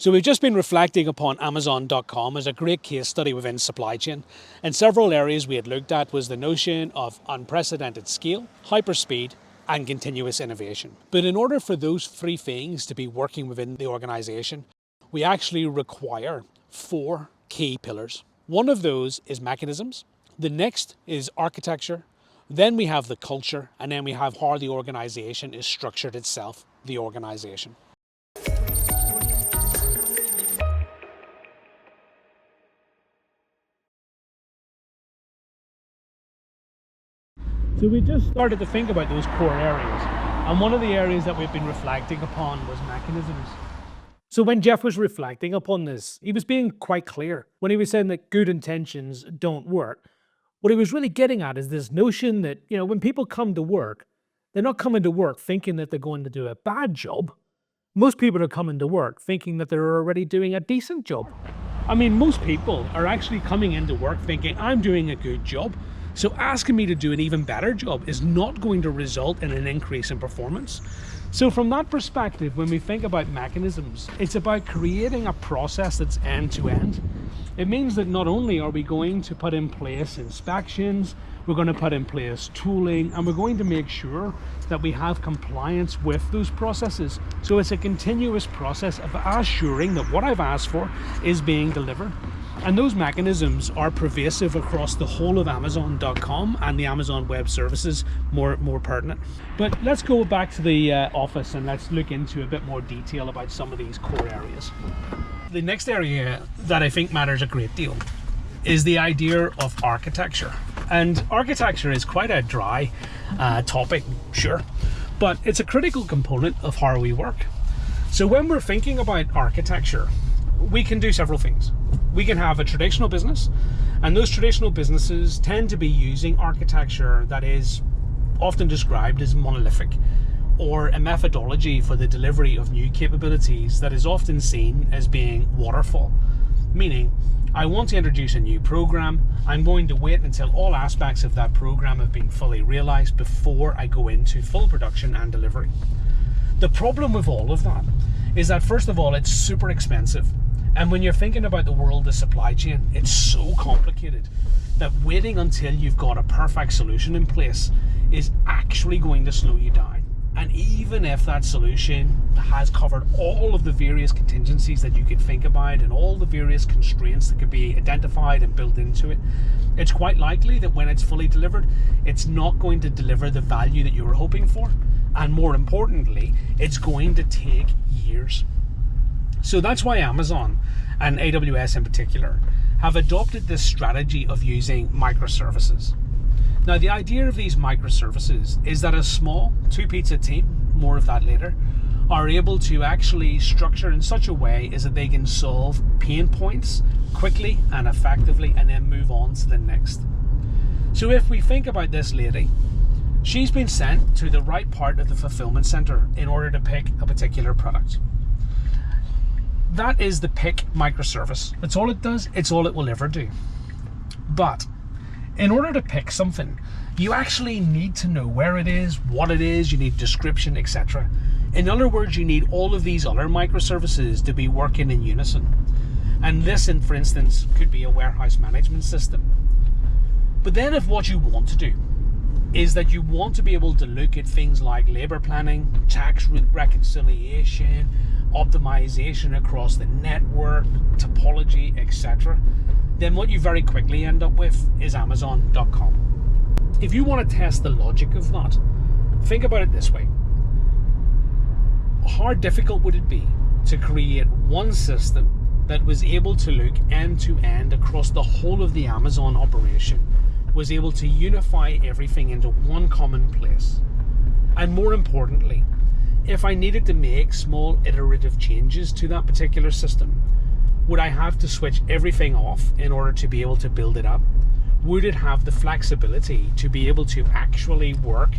So we've just been reflecting upon Amazon.com as a great case study within supply chain. And several areas we had looked at was the notion of unprecedented scale, hyperspeed, and continuous innovation. But in order for those three things to be working within the organization, we actually require 4 key pillars. One of those is mechanisms. The next is architecture. Then we have the culture, and then we have how the organization is structured itself, the organization. So we just started to think about those core areas, and one of the areas that we've been reflecting upon was mechanisms. So when Jeff was reflecting upon this, he was being quite clear when he was saying that good intentions don't work. What he was really getting at is this notion that, when people come to work, they're not coming to work thinking that they're going to do a bad job. Most people are coming to work thinking that they're already doing a decent job. I mean, most people are actually coming into work thinking, I'm doing a good job. So asking me to do an even better job is not going to result in an increase in performance. So from that perspective, when we think about mechanisms, it's about creating a process that's end-to-end. It means that not only are we going to put in place inspections, we're going to put in place tooling, and we're going to make sure that we have compliance with those processes. So it's a continuous process of assuring that what I've asked for is being delivered. And those mechanisms are pervasive across the whole of Amazon.com and the Amazon Web Services, more pertinent. But let's go back to the office and let's look into a bit more detail about some of these core areas. The next area that I think matters a great deal is the idea of architecture. And architecture is quite a dry topic, sure, but it's a critical component of how we work. So when we're thinking about architecture, we can do several things. We can have a traditional business, and those traditional businesses tend to be using architecture that is often described as monolithic, or a methodology for the delivery of new capabilities that is often seen as being waterfall. Meaning, I want to introduce a new program, I'm going to wait until all aspects of that program have been fully realized before I go into full production and delivery. The problem with all of that is that, first of all, it's super expensive. And when you're thinking about the world of supply chain, it's so complicated that waiting until you've got a perfect solution in place is actually going to slow you down. And even if that solution has covered all of the various contingencies that you could think about and all the various constraints that could be identified and built into it, it's quite likely that when it's fully delivered, it's not going to deliver the value that you were hoping for. And more importantly, it's going to take years. So that's why Amazon, and AWS in particular, have adopted this strategy of using microservices. Now, the idea of these microservices is that a small 2-pizza team, more of that later, are able to actually structure in such a way as that they can solve pain points quickly and effectively and then move on to the next. So if we think about this lady, she's been sent to the right part of the fulfillment center in order to pick a particular product. That is the pick microservice. That's all it does. It's all it will ever do. But in order to pick something, you actually need to know where it is, what it is, you need description, etc. In other words, you need all of these other microservices to be working in unison. And this, for instance, could be a warehouse management system. But then if what you want to do is that you want to be able to look at things like labor planning, tax reconciliation, optimization across the network, topology, etc., then what you very quickly end up with is Amazon.com. If you want to test the logic of that, think about it this way. How difficult would it be to create one system that was able to look end to end across the whole of the Amazon operation, was able to unify everything into one common place? And more importantly, if I needed to make small iterative changes to that particular system, would I have to switch everything off in order to be able to build it up? Would it have the flexibility to be able to actually work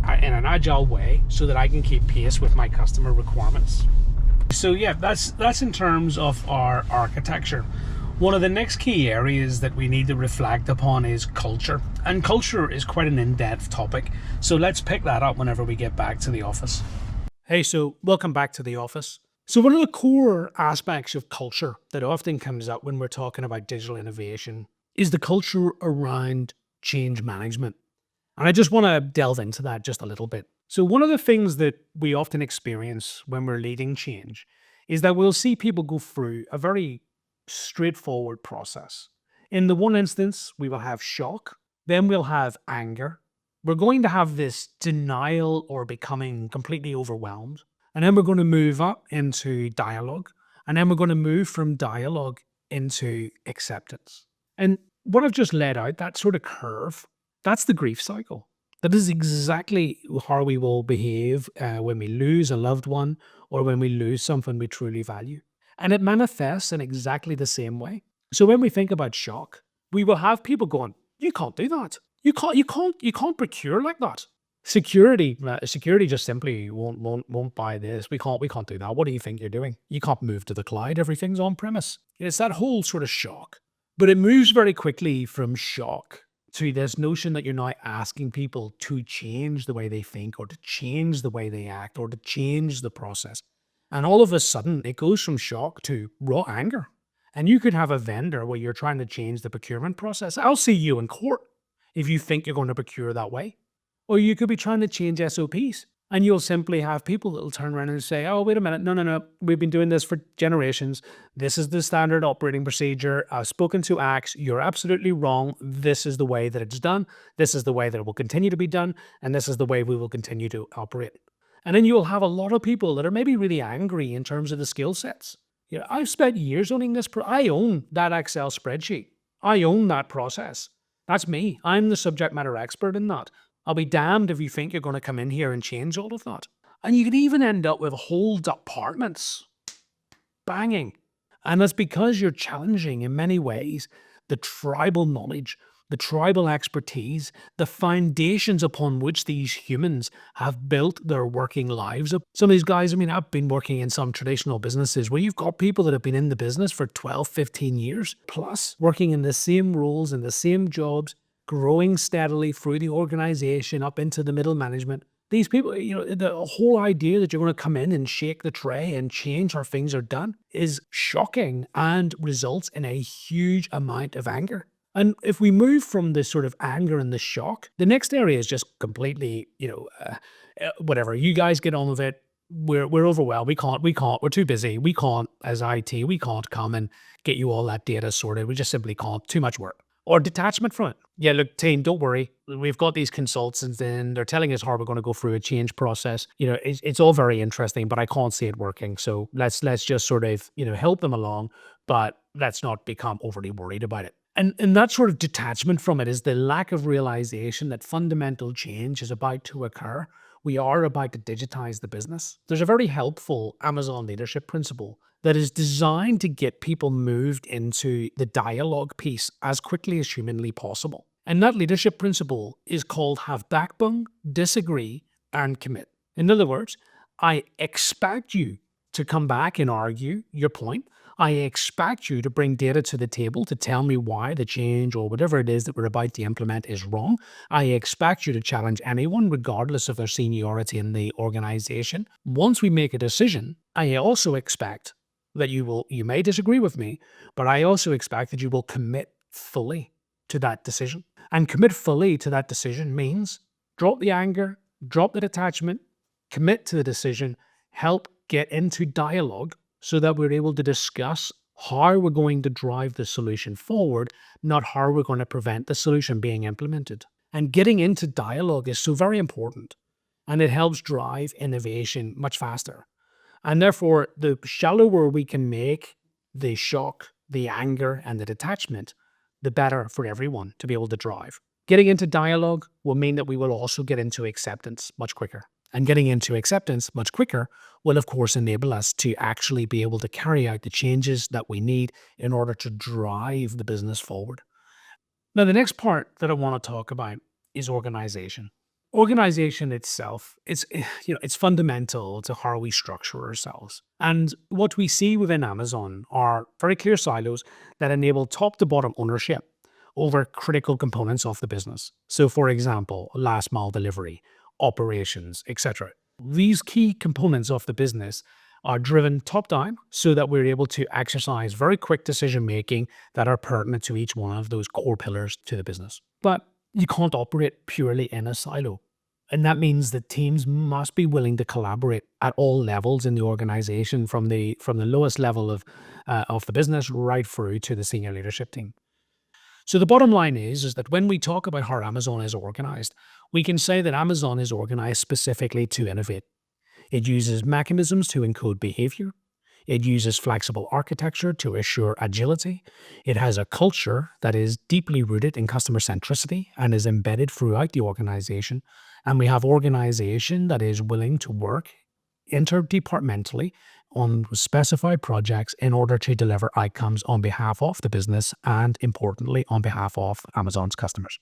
in an agile way so that I can keep pace with my customer requirements? So yeah, that's in terms of our architecture. One of the next key areas that we need to reflect upon is culture. And culture is quite an in-depth topic, so let's pick that up whenever we get back to the office. Hey, so welcome back to the office. So, one of the core aspects of culture that often comes up when we're talking about digital innovation is the culture around change management. And I just want to delve into that just a little bit. So, one of the things that we often experience when we're leading change is that we'll see people go through a very straightforward process. In the one instance, we will have shock, then we'll have anger. We're going to have this denial or becoming completely overwhelmed. And then we're going to move up into dialogue. And then we're going to move from dialogue into acceptance. And what I've just laid out, that sort of curve, that's the grief cycle. That is exactly how we will behave when we lose a loved one or when we lose something we truly value. And it manifests in exactly the same way. So when we think about shock, we will have people going, "You can't do that. You can't procure like that." Security just simply won't buy this. We can't do that. What do you think you're doing? You can't move to the cloud. Everything's on premise. It's that whole sort of shock. But it moves very quickly from shock to this notion that you're now asking people to change the way they think or to change the way they act or to change the process. And all of a sudden, it goes from shock to raw anger. And you could have a vendor where you're trying to change the procurement process. I'll see you in court if you think you're going to procure that way. Or you could be trying to change SOPs. And you'll simply have people that'll turn around and say, "Oh, wait a minute. No, no, no. We've been doing this for generations. This is the standard operating procedure. I've spoken to Axe. You're absolutely wrong. This is the way that it's done. This is the way that it will continue to be done. And this is the way we will continue to operate." And then you'll have a lot of people that are maybe really angry in terms of the skill sets. I've spent years owning this. I own that Excel spreadsheet. I own that process. That's me. I'm the subject matter expert in that. I'll be damned if you think you're going to come in here and change all of that. And you could even end up with whole departments banging. And that's because you're challenging in many ways the tribal knowledge, the tribal expertise, the foundations upon which these humans have built their working lives. Some of these guys, I've been working in some traditional businesses where you've got people that have been in the business for 12, 15 years plus, working in the same roles and the same jobs, growing steadily through the organization up into the middle management. These people, the whole idea that you're going to come in and shake the tray and change how things are done is shocking and results in a huge amount of anger. And if we move from this sort of anger and the shock, the next area is just completely, whatever. You guys get on with it. We're overwhelmed. We're too busy. We can't, as IT, we can't come and get you all that data sorted. We just simply can't. Too much work. Or detachment from it. Yeah, look, team, don't worry. We've got these consultants and they're telling us how we're going to go through a change process. It's all very interesting, but I can't see it working. So let's just sort of, help them along, but let's not become overly worried about it. And that sort of detachment from it is the lack of realization that fundamental change is about to occur. We are about to digitize the business. There's a very helpful Amazon leadership principle that is designed to get people moved into the dialogue piece as quickly as humanly possible. And that leadership principle is called have backbone, disagree, and commit. In other words, I expect you to come back and argue your point. I expect you to bring data to the table to tell me why the change or whatever it is that we're about to implement is wrong. I expect you to challenge anyone, regardless of their seniority in the organization. Once we make a decision, I also expect that you may disagree with me, but I also expect that you will commit fully to that decision. And commit fully to that decision means drop the anger, drop the detachment, commit to the decision, help get into dialogue so that we're able to discuss how we're going to drive the solution forward, not how we're going to prevent the solution being implemented. And getting into dialogue is so very important, and it helps drive innovation much faster. And therefore, the shallower we can make the shock, the anger, and the detachment, the better for everyone to be able to drive. Getting into dialogue will mean that we will also get into acceptance much quicker. And getting into acceptance much quicker will, of course, enable us to actually be able to carry out the changes that we need in order to drive the business forward. Now, the next part that I want to talk about is organization. Organization itself, it's fundamental to how we structure ourselves. And what we see within Amazon are very clear silos that enable top to bottom ownership over critical components of the business. So for example, last mile delivery, operations, etc. These key components of the business are driven top down so that we're able to exercise very quick decision making that are pertinent to each one of those core pillars to the business. But you can't operate purely in a silo. And that means that teams must be willing to collaborate at all levels in the organization, from the lowest level of the business right through to the senior leadership team. So the bottom line is that when we talk about how Amazon is organized, we can say that Amazon is organized specifically to innovate. It uses mechanisms to encode behavior. It uses flexible architecture to assure agility. It has a culture that is deeply rooted in customer centricity and is embedded throughout the organization. And we have organization that is willing to work interdepartmentally on specified projects in order to deliver outcomes on behalf of the business and, importantly, on behalf of Amazon's customers.